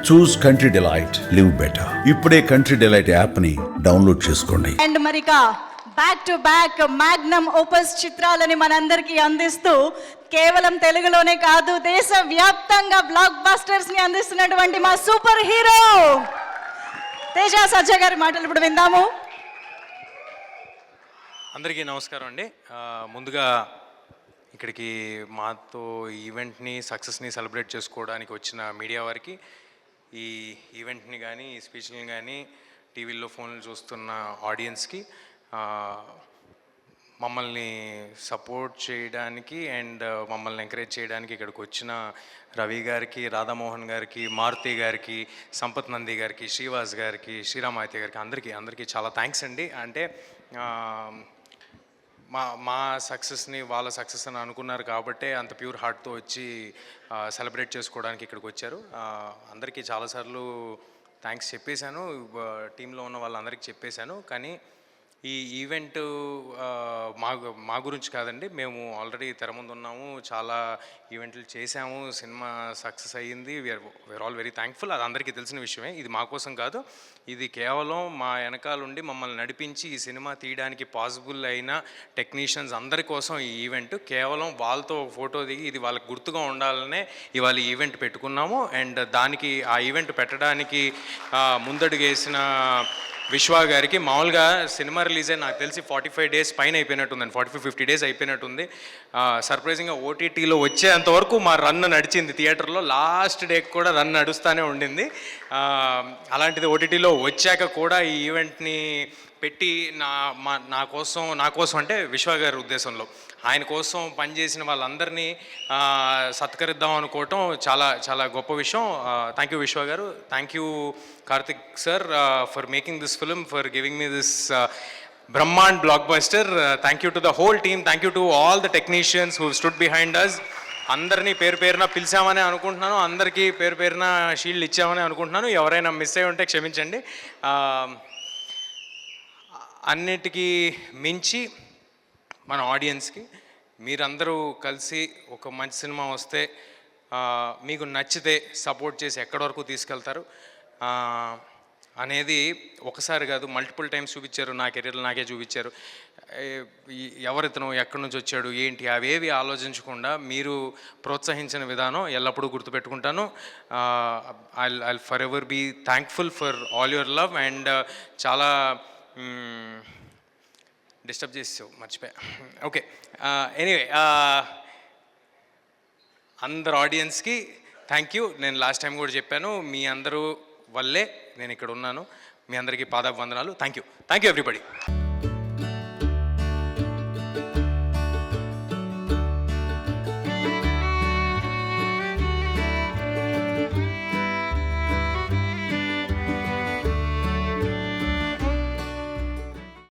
చూస్ Country Delight, live better. ఇప్పుడే Country Delight app ని download చేసుకోండి. అండ్ మరిక back to back magnum opus చిత్రాలని మనందరికీ అందిస్తూ కేవలం తెలుగులోనే కాదు దేశ వ్యాప్తంగా బ్లాక్ బస్టర్స్ ని అందిస్తున్నటువంటి మా సూపర్ హీరో తేజ సజ్జ గారి మాటలు ఇప్పుడు విందాము. అందరికీ నమస్కారం అండి. ముందుగా ఇక్కడికి మాతో ఈవెంట్ని సక్సెస్ని సెలబ్రేట్ చేసుకోవడానికి వచ్చిన మీడియా వారికి, ఈ ఈవెంట్ని కానీ ఈ స్పీచ్ని కానీ టీవీల్లో ఫోన్లు చూస్తున్న ఆడియన్స్కి, మమ్మల్ని సపోర్ట్ చేయడానికి అండ్ మమ్మల్ని ఎంకరేజ్ చేయడానికి ఇక్కడికి వచ్చిన రవి గారికి, రాధామోహన్ గారికి, మారుతి గారికి, సంపత్ నంది గారికి, శ్రీవాస్ గారికి, శ్రీరామాయతి గారికి అందరికీ చాలా థ్యాంక్స్ అండి. అంటే మా సక్సెస్ని వాళ్ళ సక్సెస్ అని అనుకున్నారు కాబట్టే అంత ప్యూర్ హార్ట్తో వచ్చి సెలబ్రేట్ చేసుకోవడానికి ఇక్కడికి వచ్చారు. అందరికీ చాలాసార్లు థ్యాంక్స్ చెప్పేశాను, టీంలో ఉన్న వాళ్ళందరికీ చెప్పేశాను. కానీ ఈ ఈవెంట్ మా గురించి కాదండి, మేము ఆల్రెడీ తెర ముందు ఉన్నాము, చాలా ఈవెంట్లు చేశాము, సినిమా సక్సెస్ అయ్యింది. We are all very thankful. అది అందరికీ తెలిసిన విషయమే. ఇది మా కోసం కాదు, ఇది కేవలం మా వెనకాలండి మమ్మల్ని నడిపించి ఈ సినిమా తీయడానికి పాసిబుల్ అయిన టెక్నీషియన్స్ అందరి కోసం ఈ ఈవెంట్. కేవలం వాళ్ళతో ఫోటో దిగి ఇది వాళ్ళకి గుర్తుగా ఉండాలనే ఇవాళ ఈవెంట్ పెట్టుకున్నాము. అండ్ దానికి ఆ ఈవెంట్ పెట్టడానికి ముందడుగేసిన విశ్వా గారికి, మామూలుగా సినిమా రిలీజ్ అయ్యి నాకు తెలిసి 45 days పైన అయిపోయినట్టుందండి, 45-50 days అయిపోయినట్టుంది. సర్ప్రైజింగ్గా ఓటీటీలో వచ్చేంతవరకు మా రన్ నడిచింది. థియేటర్లో లాస్ట్ డేకి కూడా రన్ నడుస్తూనే ఉండింది. అలాంటిది ఓటీటీలో వచ్చాక కూడా ఈ ఈవెంట్ని పెట్టి నా కోసం అంటే విశ్వా గారి ఉద్దేశంలో ఆయన కోసం పనిచేసిన వాళ్ళందరినీ సత్కరిద్దాం అనుకోవటం చాలా చాలా గొప్ప విషయం. Thank you Vishwa garu, thank you Karthik sir for making this film, for giving me this బ్రహ్మాండ్ blockbuster. Thank you to the whole team, thank you to all the technicians who stood behind us. అందరినీ పేరు పేరున పిలిచామని అనుకుంటున్నాను, అందరికీ పేరు పేరున shield ఇచ్చామని అనుకుంటున్నాను. ఎవరైనా మిస్ అయి ఉంటే క్షమించండి. అన్నిటికీ మించి మన ఆడియన్స్కి మీరందరూ కలిసి ఒక మంచి సినిమా వస్తే మీకు నచ్చితే సపోర్ట్ చేసి ఎక్కడి వరకు తీసుకెళ్తారు అనేది ఒకసారి కాదు, మల్టిపుల్ టైమ్స్ చూపించారు. నా కెరీర్లో నాకే చూపించారు. ఎవరితను, ఎక్కడి నుంచి వచ్చాడు, ఏంటి, అవేవి ఆలోచించకుండా మీరు ప్రోత్సహించిన విధానం ఎల్లప్పుడూ గుర్తుపెట్టుకుంటాను. I forever be thankful for all your love. And చాలా డిస్టర్బ్ చేసావు, మర్చిపోయా. ఓకే, ఎనీవే, అందరు ఆడియన్స్కి థ్యాంక్ యూ. నేను లాస్ట్ టైం కూడా చెప్పాను, మీ అందరూ వల్లే నేను ఇక్కడ ఉన్నాను. మీ అందరికీ పాదాభివందనాలు. Thank you everybody.